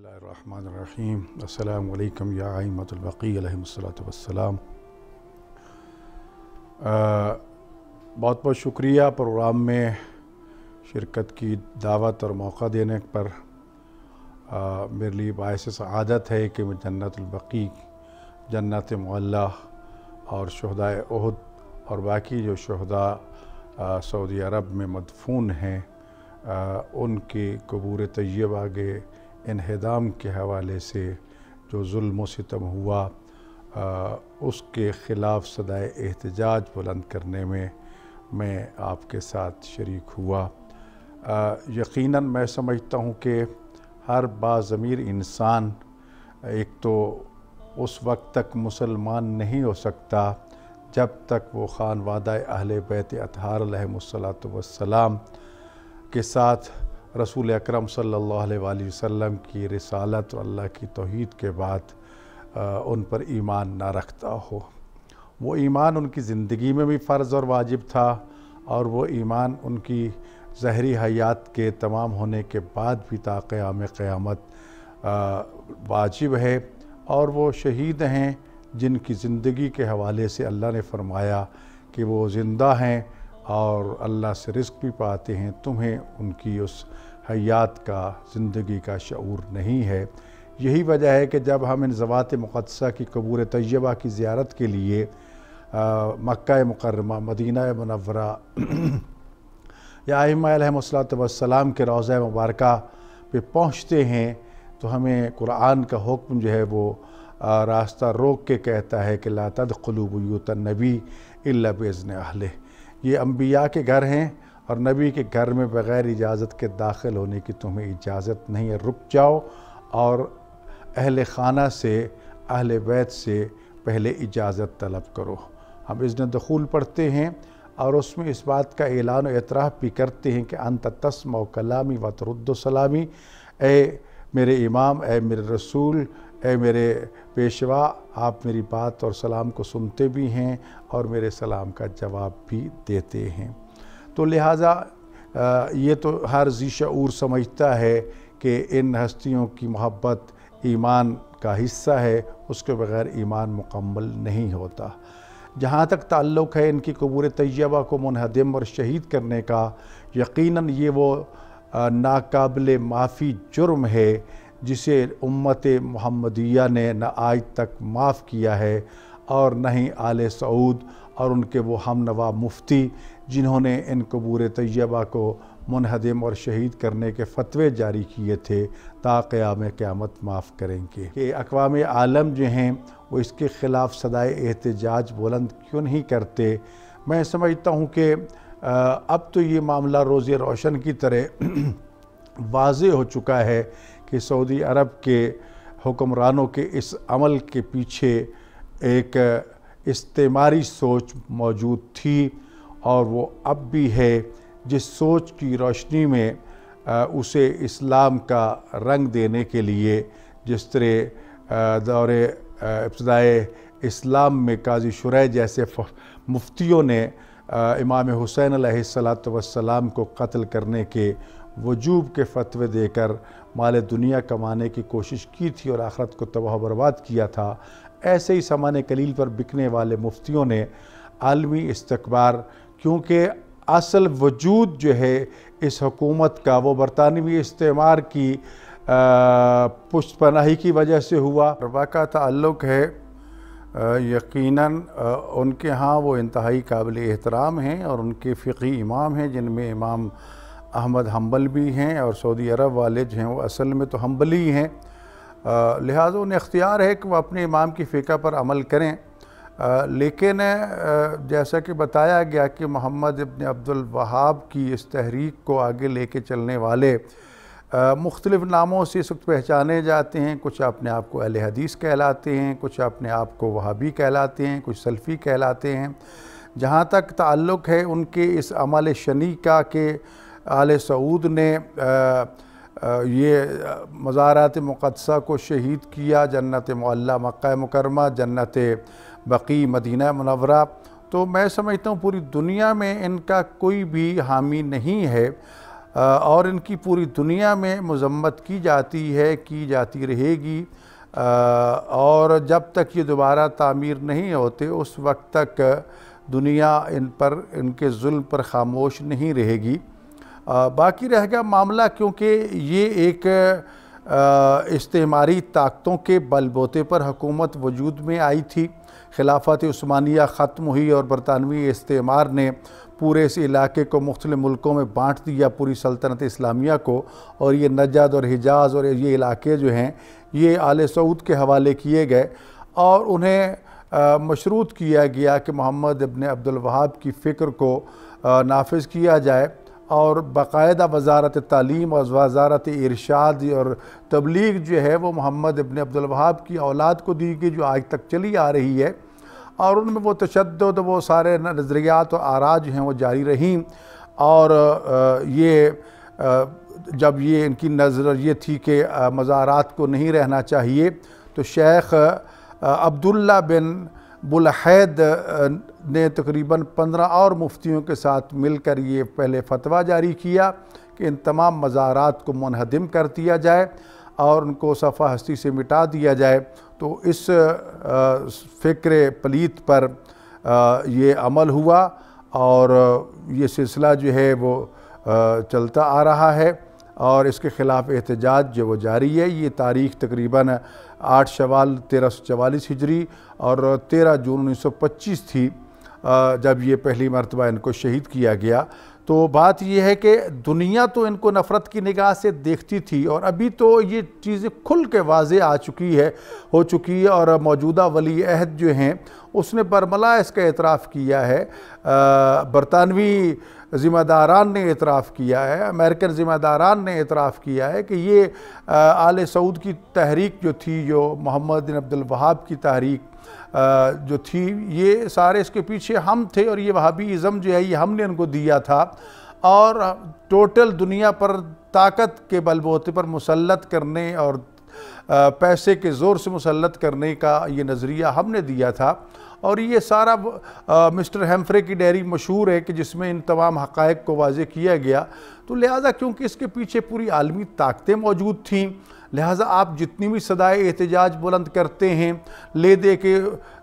बिस्मिल्लाहिर्रहमानिर्रहीम। अस्सलामु अलैकुम या अइम्मतुल बक़ी अलैहिमुस्सलातु वस्सलाम। बहुत बहुत शुक्रिया प्रोग्राम में शिरकत की दावत और मौका देने पर। मेरे लिए बाइस सआदत है कि मैं जन्नतुल बक़ी, जन्नत मुअल्ला और शुहदाए उहद और बाकी जो शुहदा सऊदी अरब में मदफून हैं उनके कबूर तय्यबा के इन्हिदाम के हवाले से जो जुल्म सितम हुआ उसके ख़िलाफ़ सदाए एहतजाज बुलंद करने में मैं आपके साथ शरीक हुआ। यकीनन मैं समझता हूँ कि हर बाज़मीर इंसान एक तो उस वक्त तक मुसलमान नहीं हो सकता जब तक वो खानवादा अहले बैत अतहार अलैहिमुस्सलातु वस्सलाम के साथ रसूल अकरम सल्लल्लाहु अलैहि वसल्लम की रिसालत और अल्लाह की तौहीद के बाद उन पर ईमान ना रखता हो। वो ईमान उनकी ज़िंदगी में भी फ़र्ज़ और वाजिब था और वो ईमान उनकी ज़हरी हयात के तमाम होने के बाद भी ता क़याम क़यामत वाजिब है। और वो शहीद हैं जिनकी ज़िंदगी के हवाले से अल्लाह ने फ़रमाया कि वो ज़िंदा हैं और अल्लाह से रिज़्क़ भी पाते हैं, तुम्हें उनकी उस हयात का, ज़िंदगी का शऊर नहीं है। यही वजह है कि जब हम इन ज़वात मुक़द्दसा की कबूर तय्यबा की ज़ियारत के लिए मक्का मुकर्रमा, मदीना मुनव्वरा या आइम्मा अलैहिमुस्सलातु वस्सलाम के रोज़ा मुबारका पे पहुँचते हैं तो हमें कुरान का हुक्म जो है वो रास्ता रोक के कहता है कि ला तदख़ुलू बुयूतन नबी इल्ला बिइज़्नि अहलिह। ये अम्बिया के घर हैं और नबी के घर में बग़ैर इजाज़त के दाखिल होने की तुम्हें इजाज़त नहीं है, रुक जाओ और अहले ख़ाना से, अहले बैत से पहले इजाज़त तलब करो। हम इज़्न दुख़ूल पढ़ते हैं और उसमें इस बात का ऐलान और एतराफ़ भी करते हैं कि अंत तस्मअ कलामी व तुरद्दु सलामी, ए मेरे इमाम, ए मेरे रसूल, ए मेरे पेशवा, आप मेरी बात और सलाम को सुनते भी हैं और मेरे सलाम का जवाब भी देते हैं। तो लिहाजा ये तो हर ज़ी शऊर समझता है कि इन हस्तियों की मोहब्बत ईमान का हिस्सा है, उसके बग़ैर ईमान मुकम्मल नहीं होता। जहाँ तक ताल्लुक़ है इनकी कबूर तय्यबा को मुनहदिम और शहीद करने का, यकीनन ये वो नाकाबिल माफ़ी जुर्म है जिसे उम्मत मुहम्मदिया ने न आज तक माफ़ किया है और न ही आले सऊद और उनके वो हमनवा मुफ्ती जिन्होंने इन कबूर तय्यबा को मुनहदिम और शहीद करने के फ़तवे जारी किए थे ता क़याम क़यामत माफ़ करेंगे। कि अक़वाम आलम जो हैं वो इसके ख़िलाफ़ सदाए एहतजाज बुलंद क्यों नहीं करते। मैं समझता हूँ कि अब तो ये मामला रोज़े रोशन की तरह वाज़े हो चुका है कि सऊदी अरब के हुक्मरानों के इस अमल के पीछे एक इस्तेमारी सोच मौजूद थी और वो अब भी है, जिस सोच की रोशनी में उसे इस्लाम का रंग देने के लिए जिस तरह दौरे इब्तिदाए इस्लाम में काजी शुरैह जैसे मुफ्तियों ने इमाम हुसैन अलैहिस्सलातु वस्सलाम को कत्ल करने के वजूब के फ़तवे देकर माल दुनिया कमाने की कोशिश की थी और आखिरत को तबाह बर्बाद किया था, ऐसे ही सामान कलील पर बिकने वाले मुफ्तियों ने आलमी इस्तकबार, क्योंकि असल वजूद जो है इस हुकूमत का वो बरतानवी इस्तेमार की पुष्ट पनाही की वजह से हुआ। रबा का ताल्लुक़ है, यकीनन उनके यहाँ वो इंतहाई काबिल एहतराम हैं और उनके फ़िक़ी इमाम हैं जिनमें इमाम अहमद हम्बल भी हैं और सऊदी अरब वाले जो हैं वो असल में तो हम्बली ही हैं। लिहाजा उन्हें इख्तियार है कि वो अपने इमाम की फ़िक़ा पर अमल करें। लेकिन जैसा कि बताया गया कि मोहम्मद इब्न अब्दुल वहाब की इस तहरीक को आगे लेके चलने वाले मुख्तलिफ़ नामों से इस वक्त पहचाने जाते हैं। कुछ अपने आप को अहले हदीस कहलाते हैं, कुछ अपने आप को वहाबी कहलाते हैं, कुछ सल्फ़ी कहलाते हैं। जहाँ तक ताल्लुक़ है उनके इस अमल शनी का कि आले सऊद ने ये मज़ारात मुक़द्दसा को शहीद किया, जन्नत मुअल्ला मक्का मुकर्रमा, जन्नत बक़ी मदीना मुनव्वरा, तो मैं समझता हूँ पूरी दुनिया में इनका कोई भी हामी नहीं है और इनकी पूरी दुनिया में मज़म्मत की जाती है, की जाती रहेगी। और जब तक ये दोबारा तामीर नहीं होते उस वक्त तक दुनिया इन पर, इनके जुल्म पर ख़ामोश नहीं रहेगी। बाकी रह गया मामला, क्योंकि ये एक इस्तेमारी ताकतों के बलबूते पर हुकूमत वजूद में आई थी। खिलाफत उस्मानिया ख़त्म हुई और बरतानवी इस्तेमार ने पूरे इस इलाके को मुख्तलिफ़ मुल्कों में बाँट दिया, पूरी सल्तनत इस्लामिया को। और ये नजद और हिजाज़ और ये इलाके जो हैं ये आले सऊद के हवाले किए गए और उन्हें मशरूत किया गया कि मोहम्मद इब्न अब्दुल वहाब की फ़िक्र को नाफिज किया जाए और बाकायदा वज़ारत तालीम और वज़ारत इरशाद और तबलीग जो है वो मोहम्मद इब्न अब्दुल वहाब की औलाद को दी गई, जो आज तक चली आ रही है। और उनमें वो तशद्दुद, वो सारे नज़रियात और आरा जो हैं वो जारी रहीं। और ये जब ये इनकी नज़र ये थी कि मज़ारात को नहीं रहना चाहिए, तो शेख अब्दुल्ला बिन बुलहैद ने तकरीबन 15 और मुफ्तियों के साथ मिलकर ये पहले फतवा जारी किया कि इन तमाम मज़ारात को मुनहदिम कर दिया जाए और उनको सफ़ा हस्ती से मिटा दिया जाए। तो इस फ़िक्र पलीत पर ये अमल हुआ और ये सिलसिला जो है वो चलता आ रहा है और इसके ख़िलाफ़ एहतजाज जो वो जारी है। ये तारीख़ तकरीबन 8 शवाल 1344 हिजरी और 13 जून 1925 थी जब ये पहली मरतबा इनको शहीद किया गया। तो बात यह है कि दुनिया तो इनको नफ़रत की निगाह से देखती थी और अभी तो ये चीज़ें खुल के वाज़े हो चुकी है और मौजूदा वली अहद जो हैं उसने बरमला इसका एतराफ़ किया है। बरतानवी ज़िम्मेदारान ने एतराफ़ किया है, अमेरिकन ज़िम्मेदारान ने एतराफ़ किया है कि ये आले सऊद की तहरीक जो थी, जो मोहम्मद बिन अब्दुल वहाब की तहरीक जो थी, ये सारे इसके पीछे हम थे और ये वहाबीज़म जो है ये हमने इनको दिया था। और टोटल दुनिया पर ताकत के बलबूते पर मुसल्लत करने और पैसे के ज़ोर से मुसल्लत करने का ये नज़रिया हमने दिया था। और ये सारा मिस्टर हेम्फ्रे की डायरी मशहूर है कि जिसमें इन तमाम हक़ाइक़ को वाज़े किया गया। तो लिहाजा क्योंकि इसके पीछे पूरी आलमी ताकतें मौजूद थीं, लिहाजा आप जितनी भी सदाए एहतजाज बुलंद करते हैं, ले दे के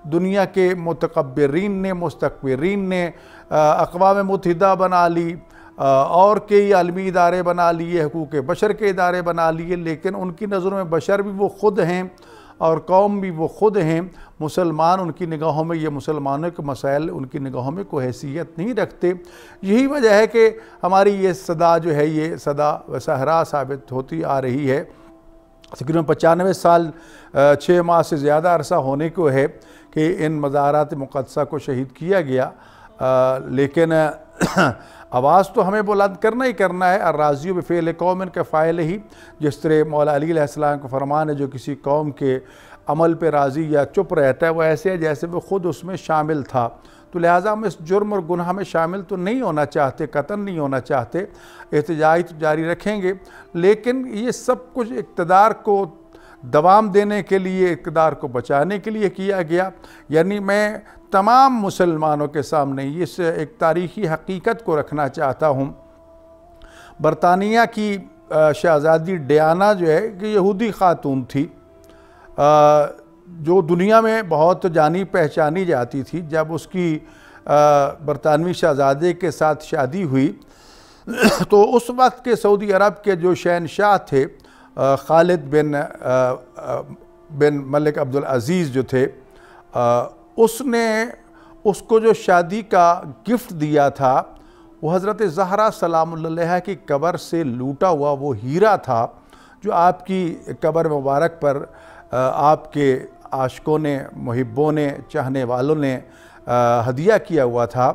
दुनिया के मुतकब्बिरीन ने, मुस्तकबिरीन ने अक़वाम मुत्तहिदा बना ली और कई आलमी इदारे बना लिए, हुकूक़ बशर के इदारे बना लिए, लेकिन उनकी नज़रों में बशर भी वो ख़ुद हैं और कौम भी वो ख़ुद हैं। मुसलमान उनकी निगाहों में, ये मुसलमानों के मसाइल उनकी निगाहों में कोई हैसियत नहीं रखते। यही वजह है कि हमारी ये सदा जो है ये सदा सहरा साबित होती आ रही है। तकरीबन 95 साल 6 माह से ज़्यादा अरसा होने को है कि इन मज़ारात मुक़द्दसा को शहीद किया गया, लेकिन आवाज़ तो हमें बुलंद करना ही करना है। अर्राज़ियु बिफ़िअल कौमिन का फ़ाइल ही, जिस तरह मौला अली अलैहिस्सलाम का फरमान है, जो किसी कौम के अमल पे राज़ी या चुप रहता है वो ऐसे है जैसे वो ख़ुद उसमें शामिल था। तो लिहाजा हम इस जुर्म और गुनाह में शामिल तो नहीं होना चाहते, कतन नहीं होना चाहते। एहतजाज तो जारी रखेंगे, लेकिन ये सब कुछ इक़्तिदार को दवाम देने के लिए, इक़्तिदार को बचाने के लिए किया गया। यानी मैं तमाम मुसलमानों के सामने इस एक तारीख़ी हकीकत को रखना चाहता हूँ। बरतानिया की शहज़ादी डियाना जो है कि यहूदी ख़ातून थी, जो दुनिया में बहुत जानी पहचानी जाती थी। जब उसकी बरतानवी शहज़ादे के साथ शादी हुई तो उस वक्त के सऊदी अरब के जो शहनशाह थे खालिद बिन मलिक अब्दुल अज़ीज़ जो थे, उसने उसको जो शादी का गिफ्ट दिया था वो हज़रत ज़हरा सलामुल्लाह अलैहा की कब्र से लूटा हुआ वो हीरा था, जो आपकी कब्र मुबारक पर आपके आशिकों ने, मुहिब्बों ने, चाहने वालों ने हदिया किया हुआ था।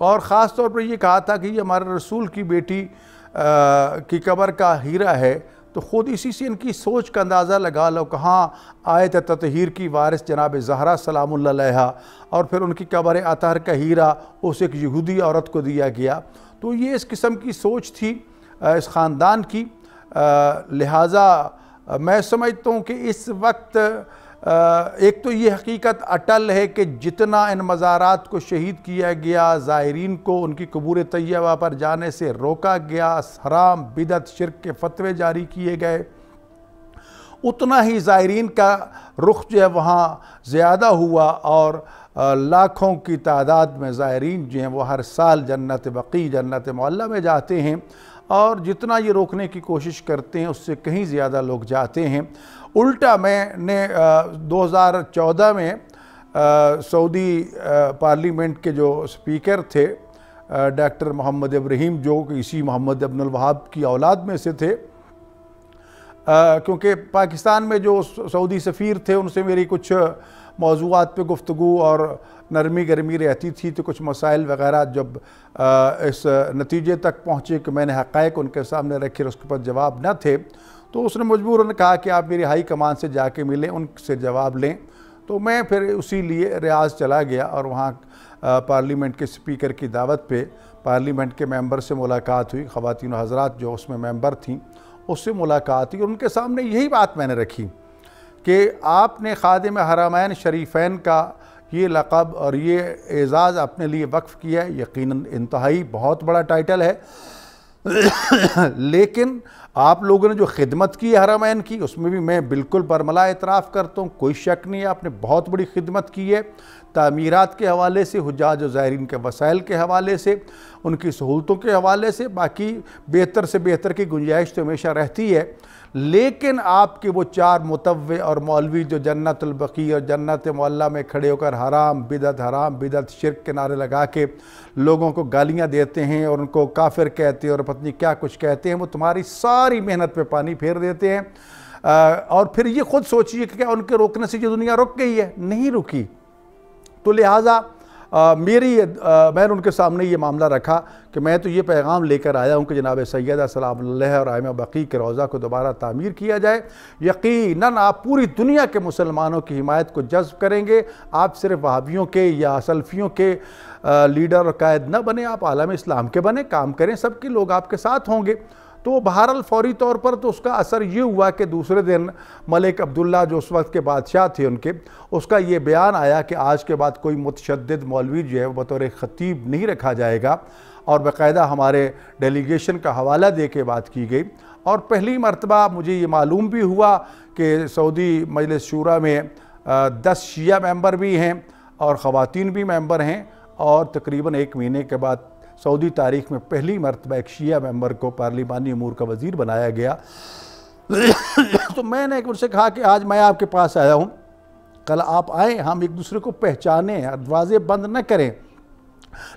और ख़ास तौर पर ये कहा था कि ये हमारे रसूल की बेटी की कब्र का हीरा है। तो ख़ुद इसी से इनकी सोच का अंदाज़ा लगा लो, कहाँ आयत ततहीर की वारिस जनाब ज़हरा सलामुल्लाह अलैहा और फिर उनकी कब्र अतहर का हीरा उस एक यहूदी औरत को दिया गया। तो ये इस किस्म की सोच थी इस ख़ानदान की। लिहाजा मैं समझता हूँ कि इस वक्त एक तो ये हकीकत अटल है कि जितना इन मज़ारात को शहीद किया गया, ज़ायरीन को उनकी कबूर तैयबा पर जाने से रोका गया, हराम बिदत शिर्क के फतवे जारी किए गए, उतना ही ज़ायरीन का रुख जो है वहाँ ज़्यादा हुआ और लाखों की तादाद में ज़ायरीन जो हैं वो हर साल जन्नत बकी, जन्नत मुअल्ला में जाते हैं और जितना ये रोकने की कोशिश करते हैं उससे कहीं ज़्यादा लोग जाते हैं। उल्टा मैंने 2014 में सऊदी पार्लियामेंट के जो स्पीकर थे डॉक्टर मोहम्मद इब्राहीम, जो इसी मोहम्मद अब्दुल वहाब की औलाद में से थे, क्योंकि पाकिस्तान में जो सऊदी सफ़ीर थे उनसे मेरी कुछ मौज़ूआत पे गुफ्तगू और नरमी गर्मी रहती थी, तो कुछ मसाइल वग़ैरह जब इस नतीजे तक पहुँचे कि मैंने हक़ाइक़ उनके सामने रखे, उसके पास जवाब न थे, तो उसने मजबूरन कहा कि आप मेरी हाई कमान से जाके मिलें, उनसे जवाब लें। तो मैं फिर उसी लिए रियाज़ चला गया और वहाँ पार्लियामेंट के स्पीकर की दावत पे पार्लियामेंट के मेंबर से मुलाकात हुई, ख़वातीन हज़रात जो उसमें मेंबर थीं उससे मुलाकात हुई और उनके सामने यही बात मैंने रखी कि आपने खादिम हरमैन शरीफैन का ये लक़ब और ये एज़ाज़ अपने लिए वक्फ़ किया है, यकीनन इंतहाई बहुत बड़ा टाइटल है, लेकिन आप लोगों ने जो खिदमत की हरमैन की उसमें भी मैं बिल्कुल बरमला एतराफ़ करता हूँ, कोई शक नहीं है, आपने बहुत बड़ी खिदमत की है, तामीरात के हवाले से, हुज्जाज और ज़ायरीन के वसाइल के हवाले से, उनकी सहूलतों के हवाले से, बाकी बेहतर से बेहतर की गुंजाइश तो हमेशा रहती है। लेकिन आपके वो चार मुतव्वे और मौलवी जो जन्नतुल बकी और जन्नत मुअल्ला में खड़े होकर हराम बिदत शिर्क के नारे लगा के लोगों को गालियां देते हैं और उनको काफिर कहते हैं और पत्नी क्या कुछ कहते हैं, वो तुम्हारी सारी मेहनत पे पानी फेर देते हैं। और फिर ये खुद सोचिए कि क्या उनके रोकने से ये दुनिया रुक गई है? नहीं रुकी। तो लिहाजा मैंने उनके सामने ये मामला रखा कि मैं तो ये पैगाम लेकर आया हूँ कि जनाब सैयदा सलामुल्लाह और आइमा बकी के रोज़ा को दोबारा तामीर किया जाए। यकीनन आप पूरी दुनिया के मुसलमानों की हिमायत को जज्ब करेंगे। आप सिर्फ वहाबियों के या सल्फियों के लीडर और कायद न बने, आप आलम इस्लाम के बने, काम करें, सबके लोग आपके साथ होंगे। तो बहरहाल फ़ौरी तौर पर तो उसका असर ये हुआ कि दूसरे दिन मलिक अब्दुल्ला जो उस वक्त के बादशाह थे उनके, उसका ये बयान आया कि आज के बाद कोई मुतशद्दिद मौलवी जो है बतौर ख़तीब नहीं रखा जाएगा और बाकायदा हमारे डेलीगेशन का हवाला दे के बात की गई। और पहली मरतबा मुझे ये मालूम भी हुआ कि सऊदी मजलिस शूरा में 10 शिया मेंबर भी हैं और ख़वातीन भी मेंबर हैं और तकरीबन 1 महीने के बाद सऊदी तारीख़ में पहली मरतबा एक शिया मेंबर को पार्लिमानी अमूर का वज़ीर बनाया गया। तो मैंने उनसे कहा कि आज मैं आपके पास आया हूँ, कल आप आएँ, हम एक दूसरे को पहचानें, दरवाज़े बंद न करें।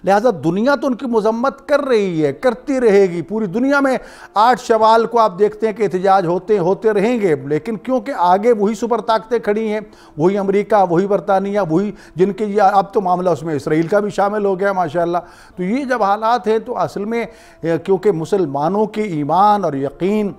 लिहाजा दुनिया तो उनकी मजम्मत कर रही है, करती रहेगी। पूरी दुनिया में 8 शवाल को आप देखते हैं कि एहतजाज होते रहेंगे, लेकिन क्योंकि आगे वही सुपर ताकतें खड़ी हैं, वही अमेरिका, वही बरतानिया, वही जिनके ये अब तो मामला उसमें इसराइल का भी शामिल हो गया माशाल्लाह। तो ये जब हालात हैं तो असल में क्योंकि मुसलमानों के ईमान और यकीन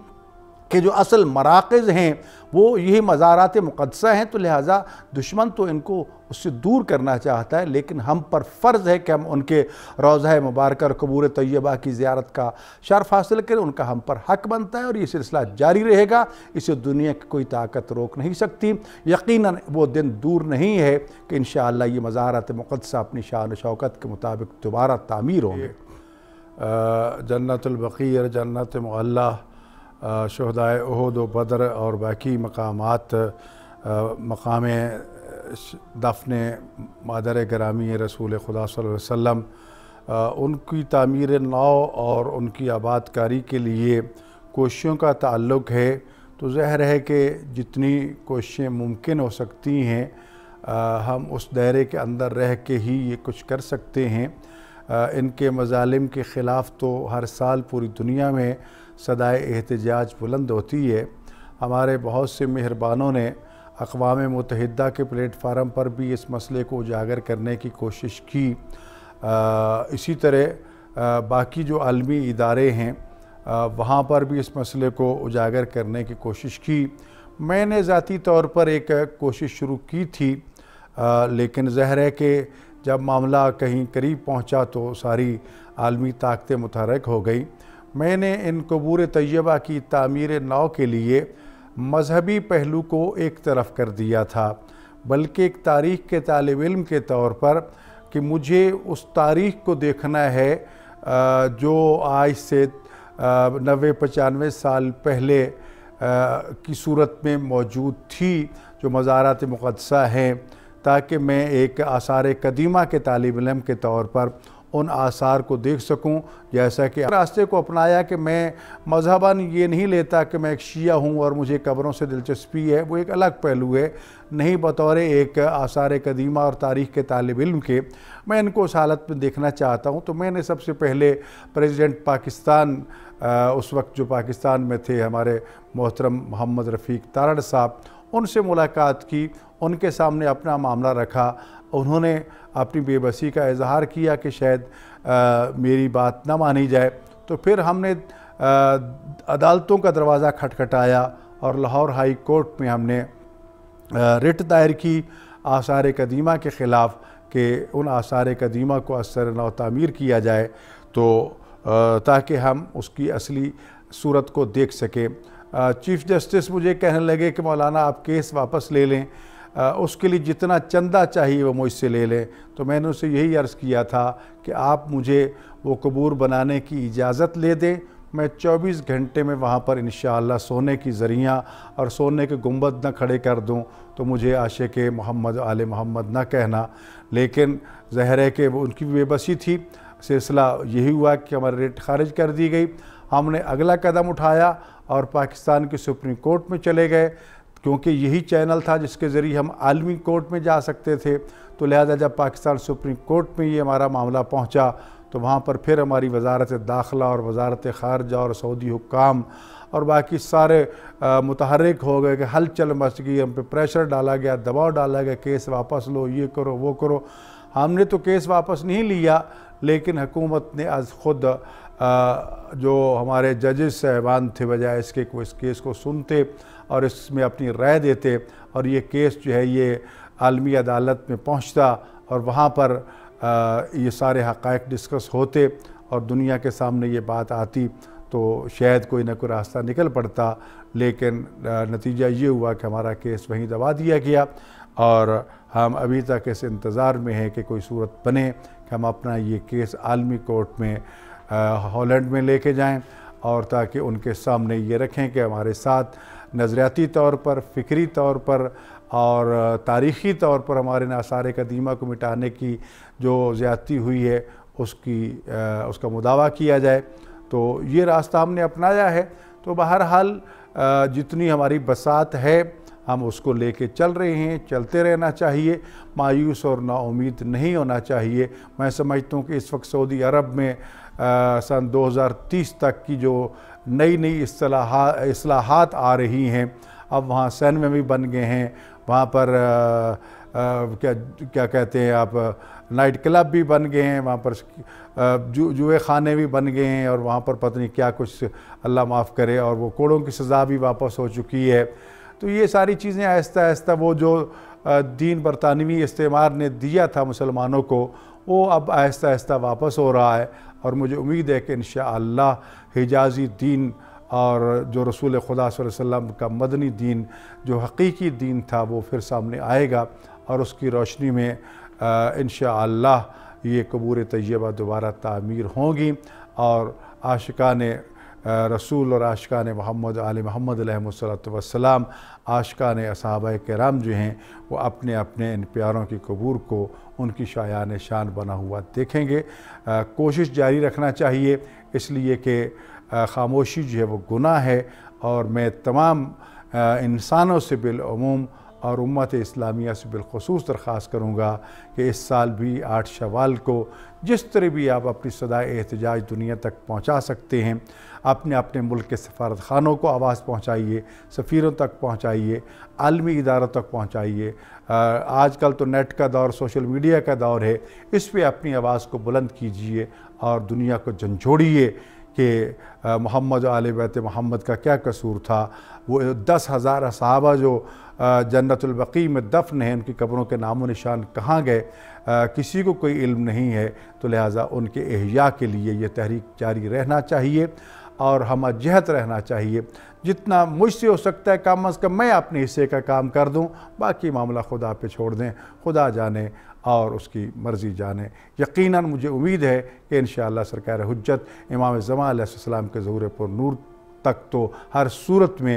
के जो असल मराकज़ हैं वो यही मज़ारात मुक़द्दसा हैं, तो लिहाजा दुश्मन तो इनको उससे दूर करना चाहता है, लेकिन हम पर फ़र्ज़ है कि हम उनके रोज़ा मुबारक और कबूर तैयबा की ज़ियारत का शर्फ़ हासिल करें। उनका हम पर हक़ बनता है और ये सिलसिला जारी रहेगा, इसे दुनिया की कोई ताकत रोक नहीं सकती। यकीनन वो दिन दूर नहीं है कि इंशाअल्लाह ये मज़ारात मुक़द्दसा अपनी शान व शौकत के मुताबिक दोबारा तामीर होंगे। जन्नतुल बकी और जन्नत मुअल्ला, शहदाए उहद व बदर और बाकी मकामात, मकाम दफने मादर गिरामी रसूल खुदा सल्लल्लाहु अलैहि वसल्लम, उनकी तामीर नौ और उनकी आबादकारी के लिए कोशिशों का ताल्लुक़ है। तो ज़ाहिर है कि जितनी कोशिशें मुमकिन हो सकती हैं हम उस दायरे के अंदर रह के ही ये कुछ कर सकते हैं। इनके मज़ालिम के ख़िलाफ़ तो हर साल पूरी दुनिया में सदाए एहतजाज बुलंद होती है। हमारे बहुत से मेहरबानों ने अक़वाम मुत्तहिदा के प्लेटफार्म पर भी इस मसले को उजागर करने की कोशिश की। इसी तरह बाकी जो आलमी इदारे हैं वहाँ पर भी इस मसले को उजागर करने की कोशिश की। मैंने ज़ाती तौर पर एक कोशिश शुरू की थी, लेकिन ज़ाहिर है कि जब मामला कहीं करीब पहुँचा तो सारी आलमी ताकतें मुतहर्रिक हो गई। मैंने इन कबूर तैयबा की तामीर नौ के लिए मजहबी पहलू को एक तरफ कर दिया था, बल्कि एक तारीख़ के तालिब इल्म के तौर पर कि मुझे उस तारीख़ को देखना है जो आज से 90-95 साल पहले की सूरत में मौजूद थी, जो मज़ारात मुक़द्दसा हैं, ताकि मैं एक आसार कदीमा के तालिब इल्म के तौर पर उन आसार को देख सकूं। जैसा कि रास्ते को अपनाया कि मैं मज़हबन ये नहीं लेता कि मैं एक शिया हूँ और मुझे कब्रों से दिलचस्पी है, वो एक अलग पहलू है, नहीं बतौर एक आसार कदीमा और तारीख़ के तालिब इल्म के मैं इनको उस हालत में देखना चाहता हूँ। तो मैंने सबसे पहले प्रेसिडेंट पाकिस्तान, उस वक्त जो पाकिस्तान में थे, हमारे मोहतरम मोहम्मद रफ़ीक तारड़ साहब, उनसे मुलाकात की, उनके सामने अपना मामला रखा। उन्होंने अपनी बेबसी का इजहार किया कि शायद मेरी बात ना मानी जाए। तो फिर हमने अदालतों का दरवाज़ा खटखटाया और लाहौर हाई कोर्ट में हमने रिट दायर की आसार कदीमा के ख़िलाफ़ कि उन आसार कदीमा को असर नौ तामीर किया जाए, तो ताकि हम उसकी असली सूरत को देख सकें। चीफ़ जस्टिस मुझे कहने लगे कि मौलाना आप केस वापस ले लें, उसके लिए जितना चंदा चाहिए वो मुझसे ले लें। तो मैंने उसे यही अर्ज़ किया था कि आप मुझे वो कबूर बनाने की इजाज़त ले दें, मैं 24 घंटे में वहाँ पर इंशाअल्लाह सोने की ज़रिया और सोने के गुंबद न खड़े कर दूँ, तो मुझे आशिक़ मोहम्मद आले मोहम्मद न कहना। लेकिन ज़ाहिर है कि वो उनकी बेबसी थी। सिलसिला यही हुआ कि हमारी रिट खारिज कर दी गई। हमने अगला कदम उठाया और पाकिस्तान के सुप्रीम कोर्ट में चले गए, क्योंकि यही चैनल था जिसके ज़रिए हम आलमी कोर्ट में जा सकते थे। तो लिहाजा जब पाकिस्तान सुप्रीम कोर्ट में ये हमारा मामला पहुंचा, तो वहाँ पर फिर हमारी वजारत दाखिला और वजारत ख़ारजा और सऊदी हुक्काम और बाकी सारे मुतहर्रिक हो गए कि हलचल मच गई, हम पे प्रेशर डाला गया, दबाव डाला गया, केस वापस लो, ये करो वो करो। हमने तो केस वापस नहीं लिया, लेकिन हुकूमत ने आज ख़ुद जो हमारे जजेस साहबान थे, बजाय इसके को इस केस को सुनते और इसमें अपनी राय देते और ये केस जो है ये आलमी अदालत में पहुंचता और वहाँ पर ये सारे हक़ाइक़ डिस्कस होते और दुनिया के सामने ये बात आती, तो शायद कोई ना कोई रास्ता निकल पड़ता। लेकिन नतीजा ये हुआ कि हमारा केस वहीं दबा दिया गया और हम अभी तक इस इंतज़ार में हैं कि कोई सूरत बने कि हम अपना ये केस आलमी कोर्ट में हॉलैंड में लेके जाएं और ताकि उनके सामने ये रखें कि हमारे साथ नज़रियाती तौर पर, फ़िक्री तौर पर और तारीख़ी तौर पर हमारे आसार कदीमा को मिटाने की जो ज़्यादती हुई है उसका मुदावा किया जाए। तो ये रास्ता हमने अपनाया है। तो बहरहाल जितनी हमारी बसात है हम उसको लेके चल रहे हैं, चलते रहना चाहिए, मायूस और नाउमीद नहीं होना चाहिए। मैं समझता हूँ कि इस वक्त सऊदी अरब में सन 2030 तक की जो नई नई इस्लाहात आ रही हैं, अब वहाँ सिनेमा भी बन गए हैं, वहाँ पर क्या कहते हैं आप, नाइट क्लब भी बन गए हैं, वहाँ पर जुए खाने भी बन गए हैं और वहाँ पर पता नहीं क्या कुछ, अल्लाह माफ़ करे, और वो कोड़ों की सज़ा भी वापस हो चुकी है। तो ये सारी चीज़ें आहिस्ता आहिस्ता वो जो दीन बरतानवी इस्तेमार ने दिया था मुसलमानों को, वो अब आहिस्ता आहिस्ता वापस हो रहा है। और मुझे उम्मीद है कि इंशाअल्लाह हिजाज़ी दीन और जो रसूल खुदा सल्लल्लाहु अलैहि वसल्लम का मदनी दीन, जो हकीकी दीन था, वो फिर सामने आएगा और उसकी रोशनी में इंशाअल्लाह ये कबूर तैयबा दोबारा तामीर होंगी और आशिकान रसूल और आशिकान मोहम्मद आले मोहम्मद अलैहिस्सलातु वस्सलाम, आशिकान असहाबाए किराम जो हैं, वो अपने अपने इन प्यारों की कबूर को उनकी शायान शान बना हुआ देखेंगे। कोशिश जारी रखना चाहिए, इसलिए कि खामोशी जो है वो गुनाह है। और मैं तमाम इंसानों से बिलअमूम और उम्मत इस्लामिया से बिलखुसूस दरख्वास्त करूँगा कि इस साल भी 8 शवाल को जिस तरह भी आप अपनी सदाए एहतजाज दुनिया तक पहुँचा सकते हैं, अपने अपने मुल्क के सफारत खानों को आवाज़ पहुँचाइए, सफ़ीरों तक पहुँचाइए, आलमी इदारों तक पहुँचाइए। आजकल तो नेट का दौर, सोशल मीडिया का दौर है, इस पर अपनी आवाज़ को बुलंद कीजिए और दुनिया को झंझोड़िए कि मोहम्मद आले बैत मोहम्मद का क्या कसूर था। वो 10,000 सहाबा जो जन्नतुल बकी में दफन हैं, उनकी कब्रों के नामो निशान कहाँ गए, किसी को कोई इल्म नहीं है। तो लिहाजा उनके एहया के लिए ये तहरीक जारी रहना चाहिए और हम जहद रहना चाहिए। जितना मुझसे हो सकता है कम अज़ कम मैं अपने हिस्से का काम कर दूं, बाकी मामला खुदा पे छोड़ दें, खुदा जाने और उसकी मर्ज़ी जाने। यकीनन मुझे उम्मीद है कि इंशाअल्लाह सरकार हुज्जत इमाम ज़मान अलैहिस्सलाम के ज़हूर पर नूर तक तो हर सूरत में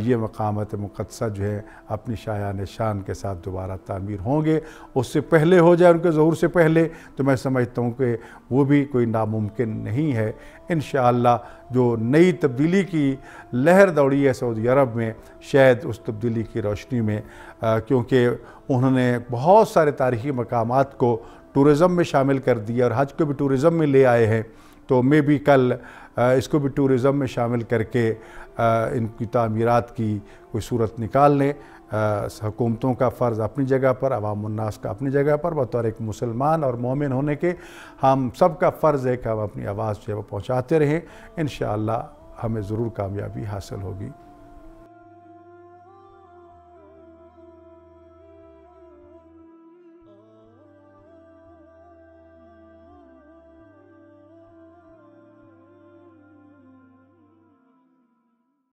ये मकामत मुक़द्दसा जो है अपनी शायान शान के साथ दोबारा तामीर होंगे। उससे पहले हो जाए, उनके ज़हूर से पहले, तो मैं समझता हूँ कि वो भी कोई नामुमकिन नहीं है। इंशाअल्लाह जो नई तब्दीली की लहर दौड़ी है सऊदी अरब में, शायद उस तब्दीली की रोशनी में, क्योंकि उन्होंने बहुत सारे तारीख़ी मकामात को टूरिज़म में शामिल कर दिया और हज को भी टूरिज़म में ले आए हैं, तो मैं भी कल इसको भी टूरिज़म में शामिल करके इनकी तामीरात की कोई सूरत निकाल लें। हुकूमतों का फ़र्ज़ अपनी जगह पर, अवामुन्नास का अपनी जगह पर, बतौर एक मुसलमान और मोमिन होने के हम सब का फ़र्ज़ है कि हम अपनी आवाज़ जो है वो पहुँचाते रहें। इंशाअल्लाह हमें ज़रूर कामयाबी हासिल होगी।